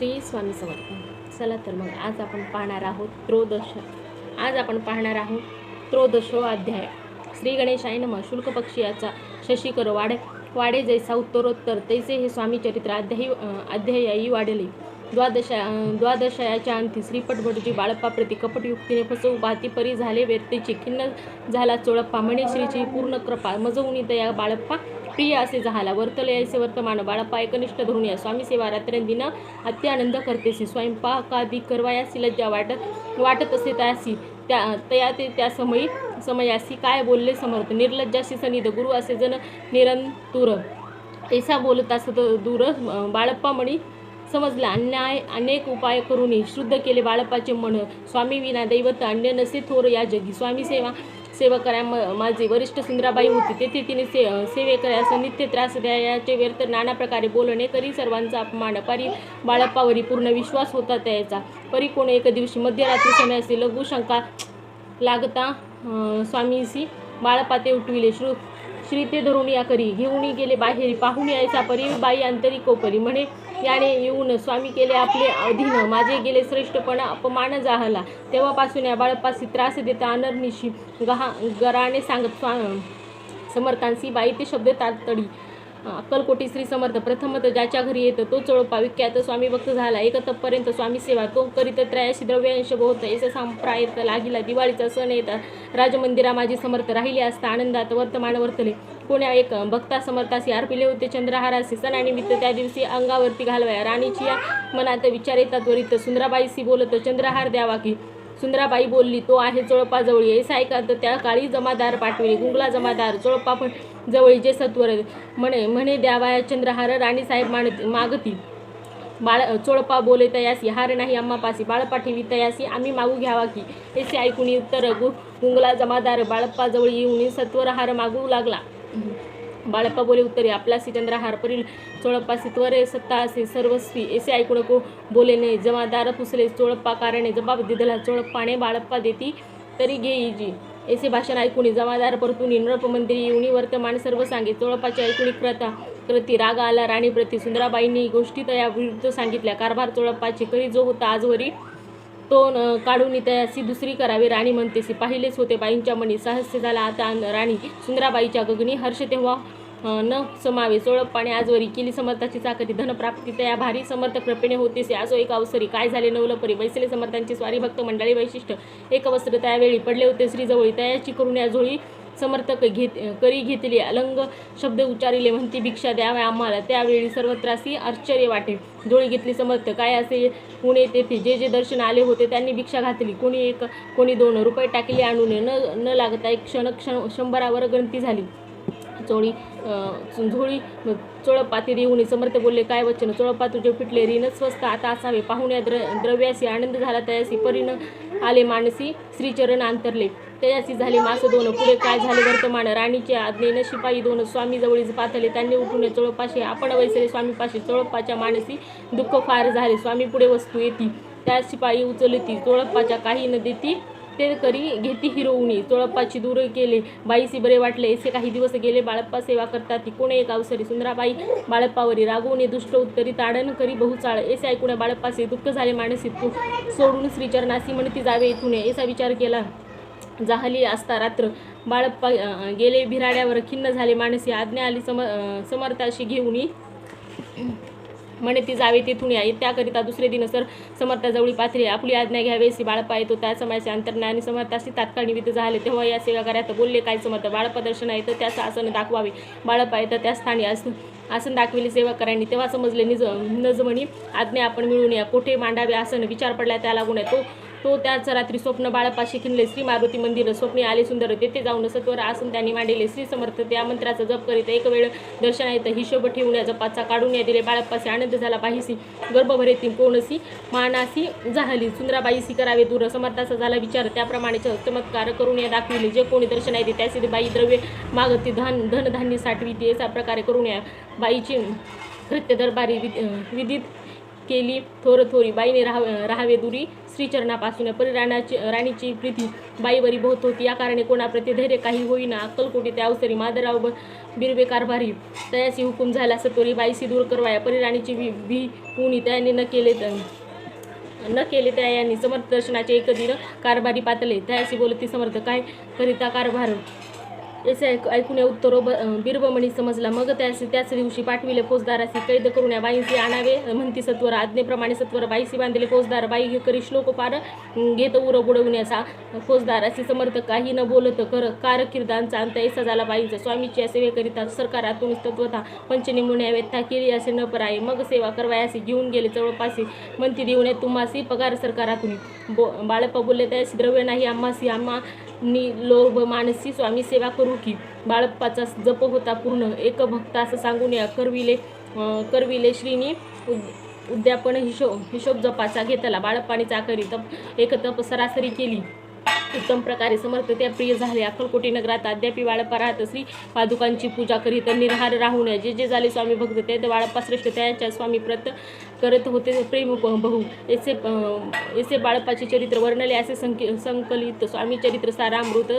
श्री स्वामी समर्थ. चला तर मग आज आपण पाहणार आहोत त्रोदशो अध्याय. श्री गणेशाय नमः. शुल्क पक्षीयाचा शशिकर वाडे जैसा उत्तरोत्तर तैसे हे स्वामी चरित्र अध्यायी वाढले. द्वादशायाच्या अंती श्रीपटभटजी बाळप्पाप्रती कपटयुक्तीने फसवू पाहती परी झाले व्यर्थेची खिन्न झाला चोळप्पा. म्हणे श्रीची पूर्ण कृपा मजवून तया बाळप्पा प्रिय असे झाला. वर्तले ऐसे वर्तमान बाळप्पा एकनिष्ठ धरून या स्वामी सेवा रात्रंदिन अत्यानंद करतेसी. स्वयंपाकादी करवायासी लज्जा वाटत असे त्यासी त्या समयासी काय बोलले समर्थ. निर्लज्जाशी सनिध गुरु असे जन निरंतुर ऐसा बोलत असत दूर. बाळप्पा म्हणी समजला अन्याय अनेक उपाय करूनही शुद्ध केले बाळप्पाचे मन. स्वामी विना दैवत अन्य नसे थोर या जगी. स्वामी सेवकऱ्या माझी वरिष्ठ सुंदराबाई होती. तेथे तिने सेवेकऱ्यास नित्य त्रास द्यायचे व्यर्थ नाना प्रकारे बोलणे करी सर्वांचा अपमान. परी बाळप्पावरी पूर्ण विश्वास होता त्याचा. परी कोण एक दिवशी मध्यरात्री समयासी लघु शंका लागता स्वामीसी बाळप्पा ते उठविले. श्री ते धरून या करी घेऊन गेले बाहेरी. पाहून यायचा परी बाई अंतरी कोपरी. म्हणे याने येऊन स्वामी केले आपले अधीन. माझे गेले श्रेष्ठपणा अपमान जाहला. तेव्हापासून या बाळप्पासी त्रास देता अनर्निशी गराने सांगत समर्थांसी बाई ते शब्द तातडी. अक्कलकोटी श्री समर्थ प्रथमत ज्याच्या घरी येतं तो चोळप्पा विख्यात स्वामी भक्त झाला. एक तपपर्यंत स्वामी सेवा तो करीत त्रयाशी द्रव्यांश बहुत ऐसा संप्रायत लागिला. दिवाळीचा सण येता राजमंदिरा माझी समर्थ राहिले असता आनंदात वर्तमान वर्तले. कोण्या एक भक्ता समर्थासी अर्पिले होते चंद्रहारासी. सणानिमित्त त्या दिवशी अंगावरती घालवाया. राणीची या मनात विचार येतात त्वरित. सुंदराबाईसी बोलत चंद्रहार द्यावा की. सुंदराबाई बोलली तो आहे चोळप्पाजवळी. ऐसा ऐकात त्या काळी जमादार पाठविले. गुंगला जमादार चोळप्पा पण जवळी जे सत्वर म्हणे द्यावाया चंद्रहार. राणीसाहेब मागती. चोळप्पा बोले तयासी हार नाही आम्हापासी. बाळप्पा ठेवी तयासी आम्ही मागू घ्यावा की. ऐसे ऐकून उत्तर गुंगला जमादार बाळप्पाजवळ येऊन सत्वर हार मागू लागला. बाळप्पा बोले उत्तरे आपलासी चंद्रहार परील चोळप्पासी त्वरे सत्ता असे सर्वस्वी. ऐसे ऐकून बोले नाही. जमादार पुसले चोळप्पा कारणे जबाब दिधला. चोळप्पाने बाळप्पा देती तरी घेईजी. ऐसे भाषण ऐकून जमादार परतुनी नृपमंदिरी येऊनी वर्तमान सर्व सांगे. चोळप्पाच्या ऐकून कृती राग आला राणीप्रती. सुंदराबाईंनी गोष्टी तया विरुद्ध सांगितल्या. कारभार चोळप्पाची करी जो होता आजवरी तो काढून तयासी दुसरी करावी राणी म्हणतेसी. पाहिलेच होते बाईंच्या मनी सहस्य झाला आता राणी. सुंदराबाईच्या गगनी हर्ष तेव्हा न समावे. चोळप्पाने आजवरी केली समर्थाची चाकरी. धनप्राप्ती तया भारी समर्थ कृपेने होतेसे. असो एक अवसरी काय झाले नवलपरी. वैसले समर्थांची स्वारी भक्त मंडळी वैशिष्ट्य. एक वस्त्र त्यावेळी पडले होते श्रीजवळी. तयाची करून या जोळी समर्थक करी घेतली. अलंग शब्द उच्चारिले म्हणती भिक्षा द्याव्या आम्हाला. त्यावेळी सर्वत्रासी आश्चर्य वाटे. जोळी घेतली समर्थ काय असे पुणे तेथे जे दर्शन आले होते त्यांनी भिक्षा घातली. कोणी एक कोणी 2 रुपये टाकले आणून न लागता एक क्षण 100वर गणती झाली. झोळी चोळप्पा ते देऊन समर्थ बोलले काय वचन. चोळप्पा तुझे पिटले ऋण स्वस्त आता असावे. पाहुण्या द्रव्यासी आनंद झाला तयासी. परीन आले मानसी श्रीचरण अंतरले. तयासी झाले मास 2. पुढे काय झाले वर्तमान. राणीच्या आज्ञेनं शिपाई 2 स्वामी जवळीच पाथले. त्यांनी उठून चोळप्पाशी आपण वैसले स्वामीपाशी. चोळप्पाच्या मानसी दुःख फार झाले. स्वामी पुढे वस्तू येती त्या शिपाई उचलती. चोळप्पाच्या काही न देती ते करी घेती हिरवणी. चोळप्पाची दूर केले बाईसी बरे वाटले. असे काही दिवस गेले बाळप्पा सेवा करतात ती. कोणे एक अवसरी सुंदराबाई बाळप्पावरी रागवणे दुष्ट उत्तरी ताडण करी बहुचाळ. ऐसे ऐकून बाळप्पासे दुःख झाले मानसी. तू सोडून श्रीचरणासी म्हणती जावे इथून. ऐसा विचार केला जाहली असता रात्र. बाळप्पा गेले बिराड्यावर. खिन्न झाले मानसी. आज्ञा आली समर्थाशी घेऊन म्हणे ती जावे तेथून या. त्याकरिता दुसरे दिन समर्थाजवळी पाथरे. आपली आज्ञा घ्यावेसी. बाळप्पा येतो त्या समयाचे अंतर्ज्ञानी समर्थाशी तात्काळ निमित्त झाले. तेव्हा या सेवा कार्यात बोलले काय समर्थ. बाळप्पा दर्शन येतं त्यास आसन दाखवावे. बाळप्पा येतं त्या स्थानी आसन दाखविले सेवाकऱ्यांनी. तेव्हा समजले नजमणी आज्ञा आपण मिळून या. कोठे मांडावे आसन विचार पडला त्या लागून तो त्याच रात्री स्वप्न बाळप्पाशी खिनले. श्री मारुती मंदिर स्वप्ने आले सुंदर. तेथे जाऊन सत्वर आसन त्यांनी मांडले. श्री समर्थ त्या मंत्राचा जप करीत एक वेळ दर्शन येतं. हिशोब ठेवून या जपाचा काढून या दिले. बाळप्पाशी आनंद झाला पाहिसी. गर्भभरेती कोणसी मानासी झाली. सुंदराबाईसी करावे दूर. समर्थाचा झाला विचार त्याप्रमाणे चमत्कार करून या दाखविले. जे कोणी दर्शन येते त्याचे बाई द्रव्य मागती धनधान्य साठविते. अशा प्रकारे करून या बाईची कृत्य दरबारी विदित केली थोर थोरी बाईने राहावे दुरी श्रीचरणापासून राणीची प्रीती बाईवरी बहुत होती. या कारणे कोणाप्रती धैर्य काही होईना. अक्कलकोटी त्या अवसरी माधवराव बिरबे कारभारी तयासी हुकूम झाला सत्वरी बाईसी दूर करवाया. परिराणीची भी उनी त्याने न केले त्या यांनी समर्थ दर्शनाचे एक दिन कारभारी पातले. त्याशी बोलती समर्थ काय करिता कारभार याचे ऐकून उत्तर बिरबमणी समजला. मग त्याच दिवशी पाठविले फौजदारासी कैद करून या बाईंसी आणावे म्हणती सत्वर. आज्ञेप्रमाणे सत्वर बाईसी बांधले फौजदार. बाई करी श्लोक पार घेत उर बुडवण्याचा फौजदारासी समर्थ काही न बोलत कारकिर्दांचा अंत ऐसा झाला बाईंचा. स्वामीची सेवेकरिता सरकारातून तत्वता पंचनिमुण्या व्यथा केली असे न पराये. मग सेवा करवायासी घेऊन गेले जवळपासी म्हणती देऊन तुम्हासी पगार सरकारातून. बाळप्पा बोलले त्याशी द्रव्य नाही आम्हासी आम्हा लोभ मानसी स्वामी सेवा करू की. बाळप्पाचा जप होता पूर्ण एक भक्त असं सांगून या करविले श्रीनी उद्यापन हिशोब जपाचा घेतला. बाळप्पाने चाकरी एक तप सरासरी केली उत्तम प्रकारे. समर्थ त्या प्रिय झाले. अक्कलकोटी नगरात अद्यापी बाळप्पा राहत श्री पादुकांची पूजा करीत निर्हार राहून जे झाले स्वामी भक्त ते बाळप्पा श्रेष्ठ त्याच्या स्वामी प्रत करत होते प्रेम बहु. ऐसे बाळप्पाचे चरित्र वर्णले असे संकलित स्वामी चरित्र सारामृत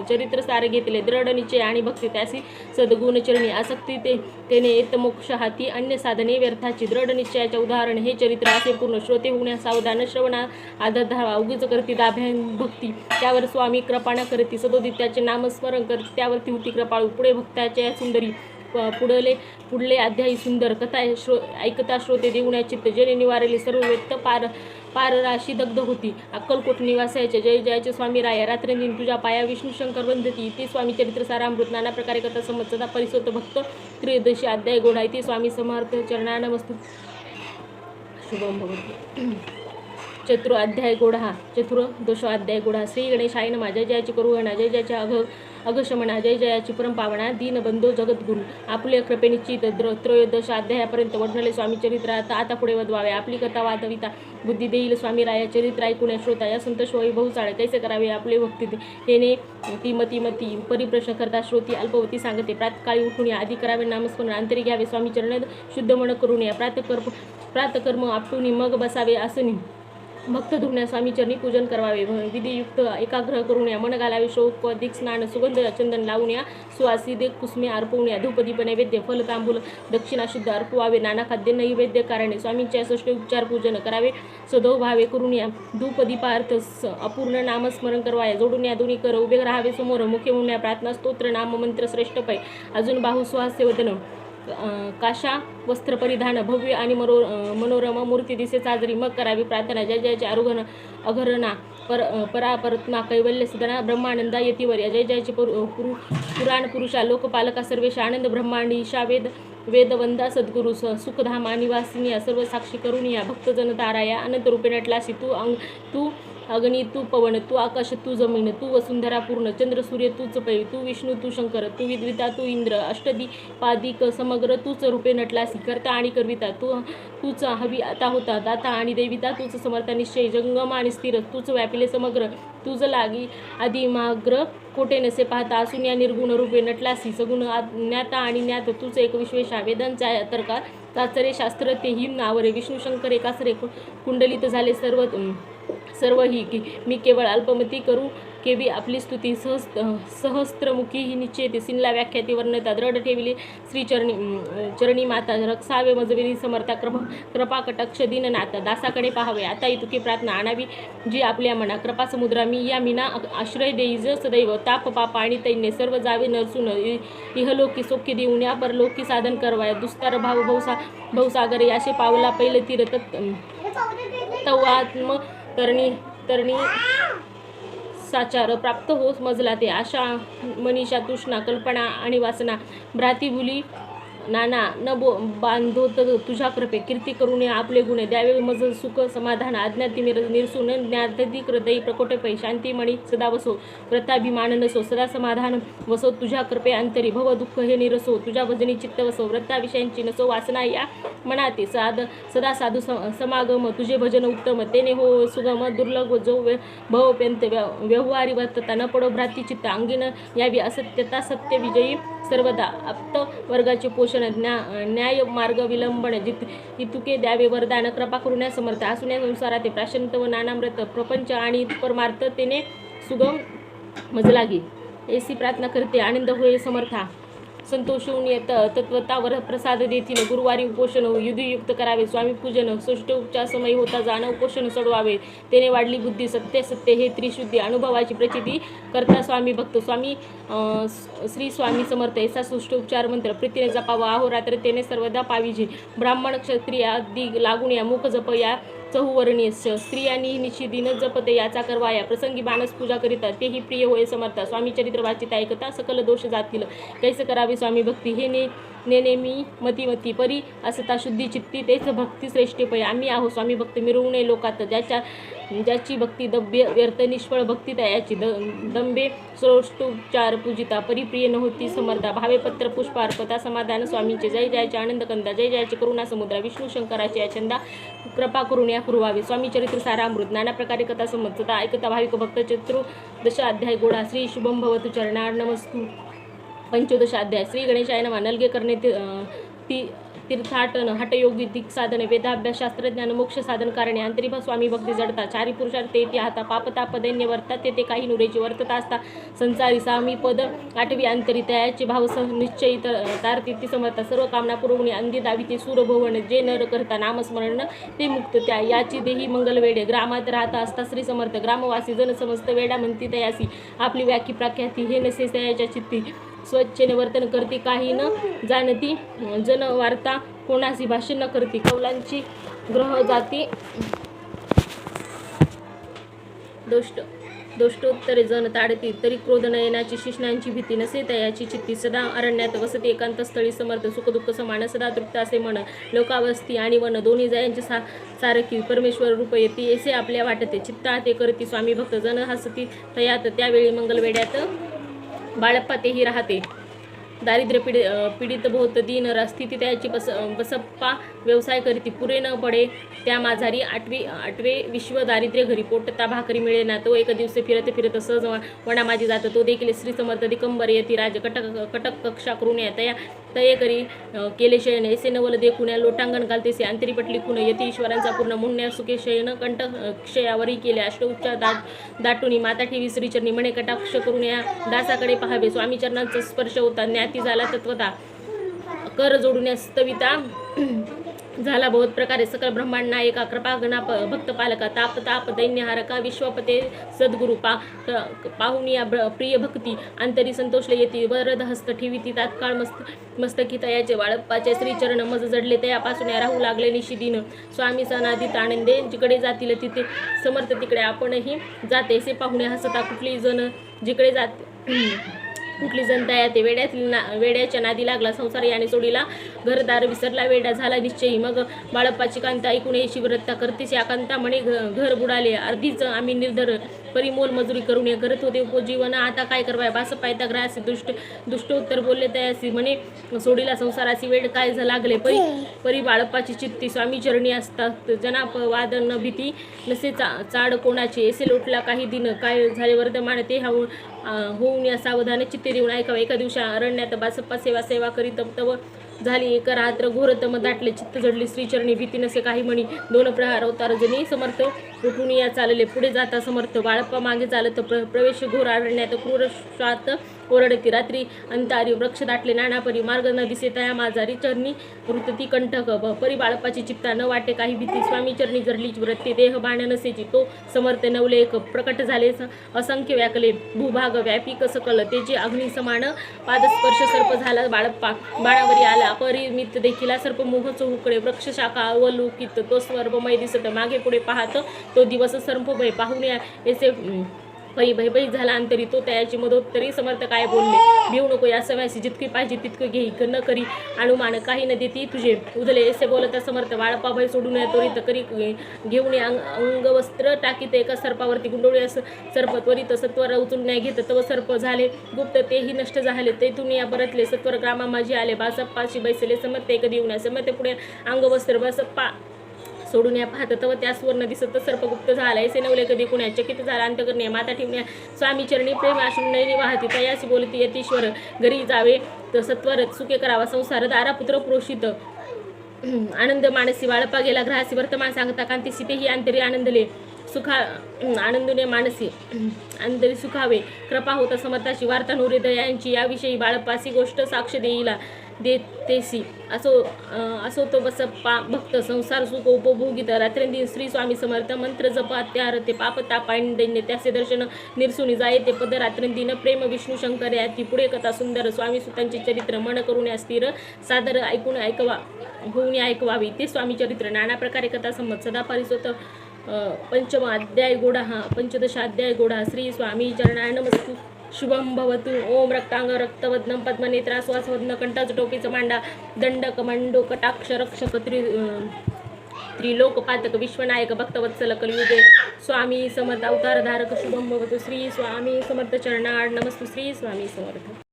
चरित्र सार घेतले. दृढ निश्चय आणि भक्ती त्यासी सद्गुण चरणी आसक्ती तेने येत मोक्ष हाती अन्य साधने व्यर्थाची. दृढ निश्चयाचे उदाहरण हे चरित्र असे पूर्ण. श्रोते होण्या सावधान श्रवणा आदर धावा उगीच करती दाभ्यान भक्ती. त्यावर स्वामी कृपाणा करती सदोदित त्याचे नामस्मरण करते त्यावरती होती कृपाळू. पुढे भक्ताच्या सुंदरी पुढले अध्यायी सुंदर कथा ऐकता श्रोते देऊण्या चित्त जेणे निवारले सर्व व्यक्त पारराशी दग्ध होती. अक्कलकोट निवासाचे जय जयाचे स्वामी राया रात्रंदिन तुझ्या पाया विष्णू शंकर वंदती. ते स्वामी चरित्र सारामृत नाना प्रकारे कथा समजता परिसोत भक्त त्रयोदशी अध्याय गोडा. ते स्वामी समर्थ चरणा नमस्तु शुभम भवतु. चतुर्ध्याय गोढा चतुर्दशो अध्याय गोढा. श्री गणेशाय नमः. जय जयाची करुणा जय जयाच्या अघशमना जय जयाची परमपावना दीनबंधो जगद्गुरु. आपल्या कृपेनिश्चित त्रयोदश अध्यायापर्यंत वर्णले स्वामी चरित्र आता पुढे वधवावे. आपली कथा वादविता बुद्धी देईल स्वामी राया. चरित्र ऐकून श्रोता या संतोष होई बहुचाळे कैसे करावे आपले भक्ती हेने ती मती परिप्रश्न करता श्रोती अल्पवती सांगते. प्रातकाळी उठून या आधी करावे नामस्मरण अंतरी घ्यावे स्वामी चरण शुद्ध मन करून या प्रातकर्म आपटून मग बसावे आसनी. भक्त धुण्या स्वामी चरणी पूजन करावे. विधियुक्त एकाग्रह करून या मन घालावे. शोक अधिक स्नान सुगंध चंदन लावून या सुवासिक कुसुमे अर्पवून या. धूपदीप नैवेद्य फल तांबूल दक्षिणा शुद्ध अर्पवावे. नाना खाद्य नैवेद्य कारणे स्वामींच्या षष्टी उपचार पूजन करावे. सदो भावे करून या धूपदीपार्थ अपूर्ण नामस्मरण करवाया. जोडून या दोन्ही कर उभे राहावे समोर. मुखे म्हणून या प्रार्थना स्तोत्र नाम मंत्र श्रेष्ठ पै. अजून बाहू सुहास्य वदन काशा वस्त्र परिधान भव्य आणि मनोरम मूर्ती दिसे साजरी. मग करावी प्रार्थना जय जयाचे अघरणा परापरत्मा कैवल्य सदना ब्रह्मानंदा यतीवर. जय जयाचे पुराण पुरुषा लोकपालका सर्वेश आनंद ब्रह्मांडीशा वेदवंदा सद्गुरु सुखधामा निवासिनी सर्व साक्षी करून या. भक्तजन ताराया अनंत रूपे नटलासी. तू अग्नी तू पवन तू आकाश तू जमीन तू वसुंधरा पूर्ण. चंद्र सूर्य तूच पै तू विष्णू तू शंकर तू विद्विता तू इंद्र अष्टदिपादिक समग्र तूच रूपे नटलासी. करता आणि करविता तूच हवी आता होता. दाता आणि देविता तूच समर्था निश्चय. जंगम आणि स्थिर तूच व्यापिले समग्र. तुझ लागी आदिमाग्र कोटे नसे पाहता. असून या निर्गुण रूपे नटलासी. सगुण ज्ञाता आणि ज्ञात तूच एक विश्वेशा. वेदांचा तर्का ताचरे शास्त्र तेही नावरे. विष्णू शंकर एकासरे कुंडलित झाले सर्व ही मी केवळ अल्पमती करू केवी आपली स्तुती. सहस्त्रमुखी ही निश्चेती सिनला व्याख्याती वर्णता. दृढ ठेविले चरणी माता रक्षावे मजविरी समर्था. कृपा कटाक्ष दीननाथ दासाकडे पाहावे. आता तुकी प्रार्थना आणावी जी आपल्या मना. कृपा समुद्रा मी या मीना आश्रय देईज सदैव. ताप पाप आणि तैन्य सर्व जावे नरसून. इहलोकी सौख्य देऊन या परलोकी साधन करवाय. दुस्तार भाव भवसागरे असे पावला पैल तीर तवात्म तरणी साचार प्राप्त होस मजला ते. आशा मनीषा तृष्णा कल्पना आणि वासना भ्रातीभुली नाना न बांधोत तुझ्या कृपे. कीर्ती करून आपले गुण द्यावे मज सुख समाधान. अज्ञाती निरसून ज्ञातधिक हृदयी प्रकोटे पै. शांतीमणी सदा वसो व्रताभिमान नसो. सदा समाधान वसो तुझ्या कृपे अंतरी. भव दुःख हे निरसो तुझ्या भजनी चित्त वसो. व्रताविषयांची नसो वासना या मनाते. सदा साधू समागम तुझे भजन उत्तम. तेने हो सुगम दुर्लभ जो भवप्यंत व्यवहारी वर्तता. न पडो भ्राती चित्त अंगीन यावी असत्यता. सत्य विजयी सर्वदा आप्त वर्गाचे पोषण न्याय मार्ग विलंबन इतुके द्यावे वरदान कृपा करुण्या समर्थ असुन्या संसाराते प्राशंत व नानामृत प्रपंच आणि परमार्थतेने सुगम मज लागे ऐसी प्रार्थना करते आनंद होय समर्था संतोष होऊन येत तत्वतावर प्रसाद देतील गुरुवारी उपोषण युधियुक्त करावे स्वामी पूजन सुष्ट उपचार समय होता जाणं उपोषण सोडवावे तेने वाढली बुद्धी सत्य सत्य हे त्रिशुद्धी अनुभवाची प्रचिती करता स्वामी भक्त स्वामी श्री स्वामी समर्थ ऐसा सुष्ट उपचार मंत्र प्रीतीने जपावा अहोरात्र तेने सर्वदा पाविजे ब्राह्मण क्षत्रिय आदी लागून या मुख जप या चहुवर्णीय स्त्रियांनी निशिदिन जपते याचा करवाया प्रसंगी मानस पूजा करिता तेही प्रिय होय समर्था स्वामी चरित्र वाचिता ऐकता सकल दोष जातील कैसे करावे स्वामी भक्ती हे नेनेमी मती परी असता शुद्धी चित्ती तेच भक्ती श्रेष्ठ पय आम्ही आहो स्वामी भक्त मिरवणे लोकात ज्याची भक्ती दव्य व्यर्थ निष्फळ भक्ती तयाची दंबे श्रोष्टोपचार पूजिता परिप्रिय नव्हती समर्था भावे पत्र पुष्प अर्पता समाधान स्वामींचे जय जयाचे आनंद कंदा जय जयाचे करुणा समुद्रा विष्णू शंकराचे चंदा कृपा करून या पुरवावे स्वामी चरित्र सारामृत नाना प्रकारे कथा समजता ऐकता भाविक भक्त चतुर्दशाध्याय गोडा श्री शुभम भवतु चरणार नमस्तु पंचोदशाध्याय श्री गणेशाय नमः नलगे करणे तीर्थाटन हठयोगी दिक्साधन वेदाभ्यास शास्त्रज्ञान मोक्ष साधन कारणे अंतरिभ स्वामी भक्ती जडता चारी पुरुषार्थ ते हाता पापताप दैन्य वर्तात ते काही नुरेची वर्तता असता संसारी सामी पद आठवी अंतरी तयाचे भाव निश्चयी तारती समर्था सर्व कामना पुरवणे अंधी दाविते सूरभवन जे नर करता नामस्मरण ते मुक्त त्या याची देही मंगल वेडे ग्रामात राहता असता श्री समर्थ ग्रामवासी जन समस्त वेडा म्हणती तयासी आपली व्याख्या प्रख्याती हे नसे तयाच्या चित्ती स्वच्छेने वर्तन करती काही न जाणती जन वार्ता कोणाशी भाष्य न करती कौलांची ग्रह जाती दोष्टोत्तरे जन ताडती तरी क्रोध नयनाची शिष्णांची भीती नसे तयाची चित्ती सदा अरण्यात वसती एकांत स्थळी समर्थ सुखदुःख समान सदा तृप्त असे मन लोकावस्थी आणि वन दोन्ही जयांची सारखी परमेश्वर रूप येती ऐसे आपल्या वाटते चित्ता ते करती स्वामी भक्त जन हसती तयात त्यावेळी मंगलवेड्यात बाळप्पा तेही राहते दारिद्र्य पीडित बहुत दीन स्थिती त्याची बसप्पा व्यवसाय करीती पुरे न पडे त्या माझारी आठवे विश्व दारिद्र्य घरी पोटता भाकरी मिळे ना तो एक दिवस फिरत सहज वडा माझी जात तो देखील श्री समर्थ दिगंबर येती राज कटक कक्षा करून या तये करी केले शयन ऐसे नवल देखून या लोटांगण घालतेसे अंतरी पटली खून यती ईश्वरांचा पूर्ण मुन्या सुखे शयन कंठ क्षयावरी केले अष्टउच्चार दाटुनी माता ठेवी श्रीचरणी म्हणे कटाक्ष करून या दासाकडे पाहावे स्वामी चरणांचा स्पर्श होता ज्ञाती झाला तत्वता कर जोडून स्तविता झाला बहुत प्रकारे सकल ब्रह्मांड नायका कृपा गणा भक्त पालका ताप दैन्यहारका विश्वपते सद्गुरु पाहुनिया प्रिय भक्ती अंतरी संतोषले येती वरद हस्त ठेविती तात्काळ मस्तकी तयाचे वाळप्पाचे श्रीचरण मज जडले तयापासून राहू लागले निशिदीन स्वामी सनादित आनंदे जिकडे जातील तिथे समर्थ तिकडे आपणही जाते से पाहुणे हसता कुठली जण जिकडे जाते कुठली जनता येते वेड्याच्या नादी लागला संसार याने सोडीला घरदार विसरला वेडा झाला निश्चयी मग बाळप्पाची कांता ऐकून शिवरत्ता करतेस या कांता म्हणे घर बुडाले अर्धीच आम्ही निर्धर परिमोल मजुरी करून करत होते उपजीवन आता काय करवाय बास पायता ग्रासी दुष्टोत्तर बोलले तयासी म्हणे सोडीला संसाराची वेळ काय लागले परी बाळप्पाची चित्ती स्वामी चरणी असतात जनापवाद न भीती नसे चाड कोणाचे ऐसे लोटला काही दिन काय झाले वर्धमान ते होऊन या सावधान चित्ते देऊन ऐकावं एका दिवशी अरण्यात बासप्पा सेवा करीत तव झाली एक रात्र घोरतम दाटले चित्त जडली श्रीचरणी भीती नसे काही म्हणी दोन प्रहार अवतार जणी समर्थ उठून या चालले पुढे जाता समर्थ बाळप्पा मागे चालत प्रवेश घोर अरण्यात क्रूर श्वात ओरडती रात्री अंतारी वृक्ष दाटले नानापरी मार्ग न दिसे तया माझारी चरणी वृत्ती कंठक परी बाळप्पाची चित्ता न वाटे काही भीती स्वामी चरणी जडली वृत्ती देह बाण नसेची तो समर्थ नवलेख प्रकट झाले असंख्य व्याकले भूभाग व्यापिक सकल तेचे अग्नी समान पादस्पर्श सर्प झाला बाळप्पा बाणावरी आला अपरिमित देखील सर्प मोह चौकडे वृक्ष शाखा अवलोकित तो स्वर्गमय दिसत मागे पुढे पाहत तो दिवस सर्प भय पाहून ऐसे भयभय झाला अंतरी तो त्याची मदत तरी समर्थ काय बोलले भिऊ नको या समयाशी जितकी पाहिजे तितकं घेई न करी अनुमान काही न देती तुझे उदले ऐसे बोलता समर्थ बाळप्पा भय सोडून त्वरित करी घेऊन अंगवस्त्र टाकीत एका सर्पावरती गुंडोळी सर्प त्वरित सत्वर उचलून घेत तव सर्प झाले गुप्त तेही नष्ट झाले तेथून या परतले सत्वर ग्रामा माझी आले बासप्पाशी बैसले समर्थ एक देऊन समर्थ पुढे अंगवस्त्र बासप्पा सोडून या पाहत तव त्या सुवर्ण दिसत सर्पगुप्त झाला ऐसे नवले कधी कुण्या चकित झाला अंतकरणे माता ठेवण्या स्वामी चरणी प्रेम आश्रू नयनी वाहती तयासी बोलती यतीश्वर घरी जावे सत्वर सुखे करावा संसार दारा पुत्र प्रोषित आनंद मानसी बाळप्पा गेला ग्रहासी वर्तमान सांगता कांती सीते ही अंतरी आनंदले सुखा आनंदने मानसी अंतरी सुखावे कृपा होता समर्थाची वार्ता नुरे दयांची याविषयी बाळप्पासी गोष्ट साक्ष देईला देतेसी असो तो बसप्पा भक्त संसार सुख उपभोगित रात्रंदिन श्री स्वामी समर्थ मंत्र जप अत्यारते पाप तापायन दैन्य त्याचे दर्शन निरसुनी जाये ते पद रात्रंदिन प्रेम विष्णू शंकर याती पुढे कथा सुंदर स्वामी सुतांचे चरित्र मन करून या स्थिर सादर ऐकून ऐकवा होऊन ऐकवावी ते स्वामी चरित्र नाना प्रकारे कथा संमत सदा परिसोत पंचम अध्याय गोडा पंचदश अध्याय गोडा श्री स्वामी चरणाय नमस्तु शुभम भवतु ओम रक्तांग रक्तवदनम पद्मनेत्रा श्वासवदन कंठाच टोपीचं मांडा दंडक मंडो कटाक्ष रक्षक त्रिलोकपातक विश्वनायक भक्तवत्सल कलियुगे स्वामी समर्थ अवतार धारक शुभम भवतु श्री स्वामी समर्थ चरणाय नमस्तु श्री स्वामी समर्थ।